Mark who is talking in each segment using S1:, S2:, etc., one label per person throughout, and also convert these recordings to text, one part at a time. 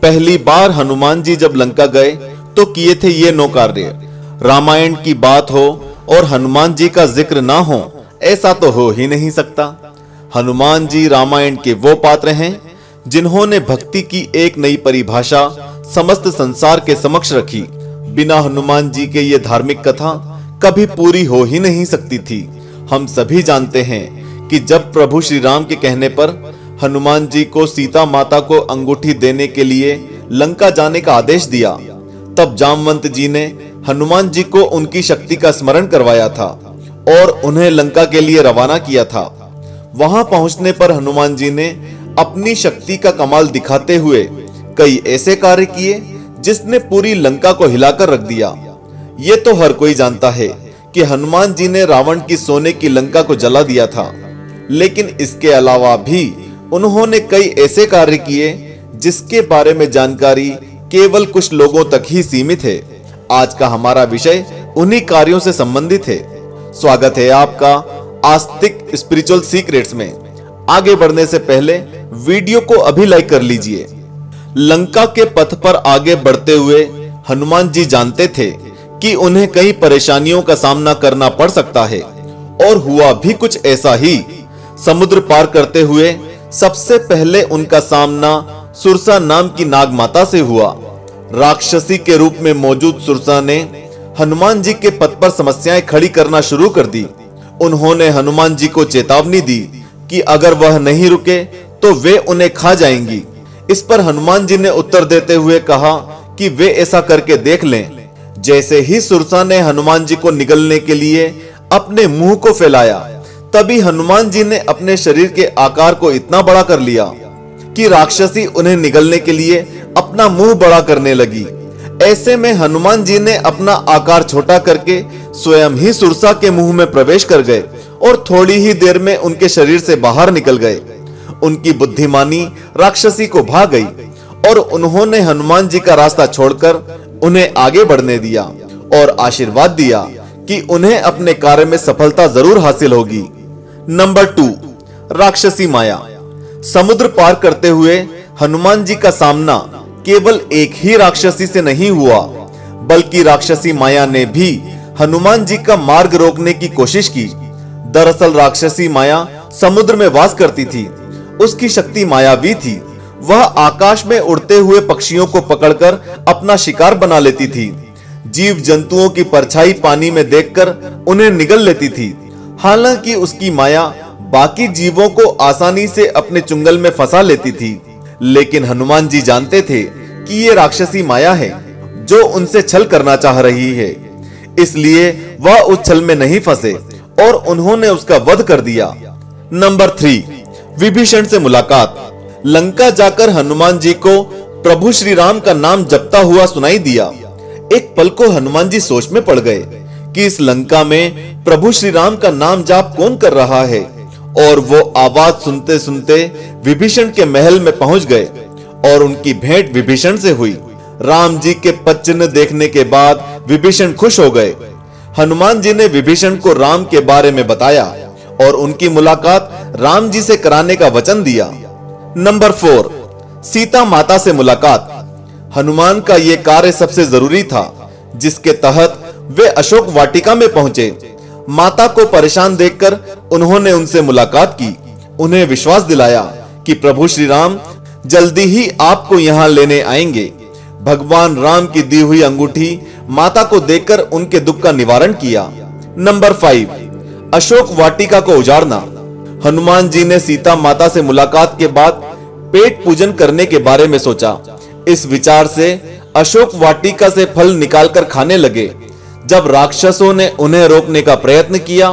S1: पहली बार हनुमान जी जब लंका गए तो किए थे ये 9 कार्य। रामायण की बात हो और हनुमान जी का जिक्र ना हो, ऐसा तो हो ही नहीं सकता। हनुमान जी रामायण के वो पात्र हैं जिन्होंने भक्ति की एक नई परिभाषा समस्त संसार के समक्ष रखी। बिना हनुमान जी के ये धार्मिक कथा कभी पूरी हो ही नहीं सकती थी। हम सभी जानते हैं कि जब प्रभु श्री राम के कहने पर हनुमान जी को सीता माता को अंगूठी देने के लिए लंका जाने का आदेश दिया, तब जामवंत जी ने हनुमान जी को उनकी शक्ति का स्मरण करवाया था और उन्हें लंका के लिए रवाना किया था। वहां पहुंचने पर हनुमान जी ने अपनी शक्ति का कमाल दिखाते हुए कई ऐसे कार्य किए जिसने पूरी लंका को हिलाकर रख दिया। ये तो हर कोई जानता है कि हनुमान जी ने रावण की सोने की लंका को जला दिया था, लेकिन इसके अलावा भी उन्होंने कई ऐसे कार्य किए जिसके बारे में जानकारी केवल कुछ लोगों तक ही सीमित है। आज का हमारा विषय उन्हीं कार्यों से संबंधित है। स्वागत है आपका आस्तिक स्पिरिचुअल सीक्रेट्स में। आगे बढ़ने से पहले वीडियो को अभी लाइक कर लीजिए। लंका के पथ पर आगे बढ़ते हुए हनुमान जी जानते थे कि उन्हें कई परेशानियों का सामना करना पड़ सकता है, और हुआ भी कुछ ऐसा ही। समुद्र पार करते हुए सबसे पहले उनका सामना सुरसा नाम की नाग माता से हुआ। राक्षसी के रूप में मौजूद सुरसा ने हनुमान जी के पथ पर समस्याएं खड़ी करना शुरू कर दी। उन्होंने हनुमान जी को चेतावनी दी कि अगर वह नहीं रुके तो वे उन्हें खा जाएंगी। इस पर हनुमान जी ने उत्तर देते हुए कहा कि वे ऐसा करके देख लें। जैसे ही सुरसा ने हनुमान जी को निगलने के लिए अपने मुंह को फैलाया, तभी हनुमान जी ने अपने शरीर के आकार को इतना बड़ा कर लिया कि राक्षसी उन्हें निगलने के लिए अपना मुंह बड़ा करने लगी। ऐसे में हनुमान जी ने अपना आकार छोटा करके स्वयं ही सुरसा के मुंह में प्रवेश कर गए और थोड़ी ही देर में उनके शरीर से बाहर निकल गए। उनकी बुद्धिमानी राक्षसी को भा गई और उन्होंने हनुमान जी का रास्ता छोड़कर उन्हें आगे बढ़ने दिया और आशीर्वाद दिया कि उन्हें अपने कार्य में सफलता जरूर हासिल होगी। नंबर 2, राक्षसी माया। समुद्र पार करते हुए हनुमान जी का सामना केवल एक ही राक्षसी से नहीं हुआ, बल्कि राक्षसी माया ने भी हनुमान जी का मार्ग रोकने की कोशिश की। दरअसल राक्षसी माया समुद्र में वास करती थी। उसकी शक्ति मायावी थी। वह आकाश में उड़ते हुए पक्षियों को पकड़कर अपना शिकार बना लेती थी। जीव जंतुओं की परछाई पानी में देखकर उन्हें निगल लेती थी। हालांकि उसकी माया बाकी जीवों को आसानी से अपने चुंगल में फंसा लेती थी, लेकिन हनुमान जी जानते थे कि ये राक्षसी माया है जो उनसे छल करना चाह रही है। इसलिए वह उस छल में नहीं फंसे और उन्होंने उसका वध कर दिया। नंबर 3, विभीषण से मुलाकात। लंका जाकर हनुमान जी को प्रभु श्री राम का नाम जपता हुआ सुनाई दिया। एक पल को हनुमान जी सोच में पड़ गए कि इस लंका में प्रभु श्री राम का नाम जाप कौन कर रहा है, और वो आवाज सुनते सुनते विभीषण के महल में पहुंच गए और उनकी भेंट विभीषण से हुई। राम जी के पद चिन्ह देखने के बाद विभीषण खुश हो गए। हनुमान जी ने विभीषण को राम के बारे में बताया और उनकी मुलाकात राम जी से कराने का वचन दिया। नंबर 4, सीता माता से मुलाकात। हनुमान का यह कार्य सबसे जरूरी था, जिसके तहत वे अशोक वाटिका में पहुंचे। माता को परेशान देखकर उन्होंने उनसे मुलाकात की। उन्हें विश्वास दिलाया कि प्रभु श्री राम जल्दी ही आपको यहां लेने आएंगे। भगवान राम की दी हुई अंगूठी माता को देकर उनके दुख का निवारण किया। नंबर 5, अशोक वाटिका को उजाड़ना। हनुमान जी ने सीता माता से मुलाकात के बाद पेट पूजन करने के बारे में सोचा। इस विचार से अशोक वाटिका से फल निकालकर खाने लगे। जब राक्षसों ने उन्हें रोकने का प्रयत्न किया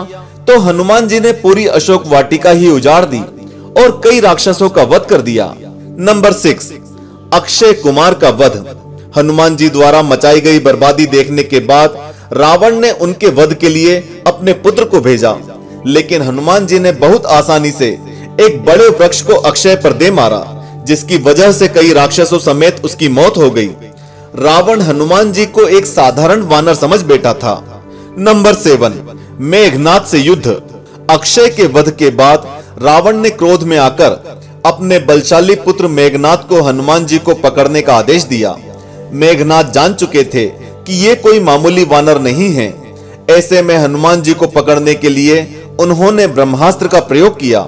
S1: तो हनुमान जी ने पूरी अशोक वाटिका ही उजाड़ दी और कई राक्षसों का वध कर दिया। नंबर 6, अक्षय कुमार का वध। हनुमान जी द्वारा मचाई गई बर्बादी देखने के बाद रावण ने उनके वध के लिए अपने पुत्र को भेजा, लेकिन हनुमान जी ने बहुत आसानी से एक बड़े वृक्ष को अक्षय पर दे मारा, जिसकी वजह से कई राक्षसों समेत उसकी मौत हो गई। रावण हनुमान जी को एक साधारण वानर समझ बैठा था। नंबर 7, मेघनाद से युद्ध। अक्षय के वध के बाद रावण ने क्रोध में आकर अपने बलशाली पुत्र मेघनाद को हनुमान जी को पकड़ने का आदेश दिया। मेघनाद जान चुके थे कि ये कोई मामूली वानर नहीं है। ऐसे में हनुमान जी को पकड़ने के लिए उन्होंने ब्रह्मास्त्र का प्रयोग किया।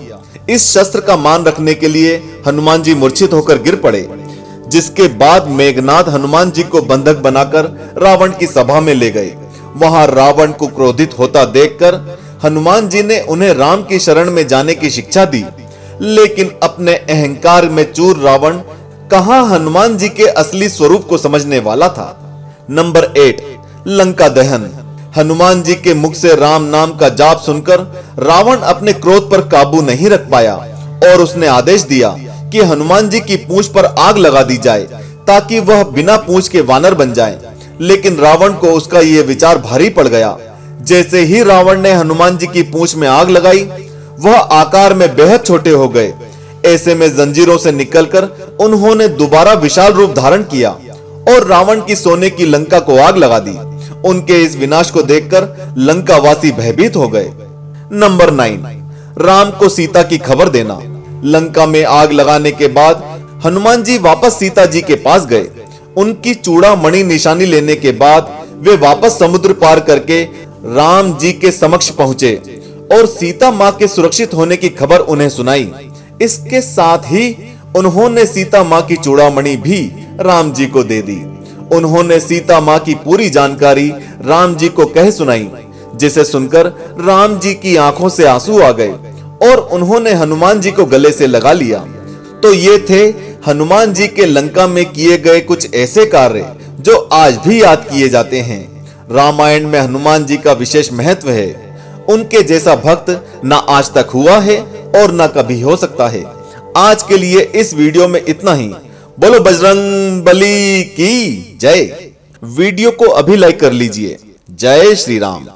S1: इस शस्त्र का मान रखने के लिए हनुमान जी मूर्छित होकर गिर पड़े, जिसके बाद मेघनाद हनुमान जी को बंधक बनाकर रावण की सभा में ले गए। वहां रावण को क्रोधित होता देखकर हनुमान जी ने उन्हें राम की शरण में जाने की शिक्षा दी, लेकिन अपने अहंकार में चूर रावण कहां हनुमान जी के असली स्वरूप को समझने वाला था। नंबर 8, लंका दहन। हनुमान जी के मुख से राम नाम का जाप सुनकर रावण अपने क्रोध पर काबू नहीं रख पाया और उसने आदेश दिया कि हनुमान जी की पूंछ पर आग लगा दी जाए ताकि वह बिना पूंछ के वानर बन जाए। लेकिन रावण को उसका यह विचार भारी पड़ गया। जैसे ही रावण ने हनुमान जी की पूंछ में आग लगाई, वह आकार में बेहद छोटे हो गए। ऐसे में जंजीरों से निकलकर उन्होंने दोबारा विशाल रूप धारण किया और रावण की सोने की लंका को आग लगा दी। उनके इस विनाश को देखकर लंकावासी भयभीत हो गए। नंबर 9, राम को सीता की खबर देना। लंका में आग लगाने के बाद हनुमान जी वापस सीता जी के पास गए। उनकी चूड़ामणि निशानी लेने के बाद वे वापस समुद्र पार करके राम जी के समक्ष पहुंचे और सीता मां के सुरक्षित होने की खबर उन्हें सुनाई। इसके साथ ही उन्होंने सीता मां की चूड़ामणि भी राम जी को दे दी। उन्होंने सीता मां की पूरी जानकारी राम जी को कह सुनाई, जिसे सुनकर राम जी की आंखों से आंसू आ गए और उन्होंने हनुमान जी को गले से लगा लिया। तो ये थे हनुमान जी के लंका में किए गए कुछ ऐसे कार्य जो आज भी याद किए जाते हैं। रामायण में हनुमान जी का विशेष महत्व है। उनके जैसा भक्त ना आज तक हुआ है और ना कभी हो सकता है। आज के लिए इस वीडियो में इतना ही। बोलो बजरंग बली की जय। वीडियो को अभी लाइक कर लीजिए। जय श्री राम।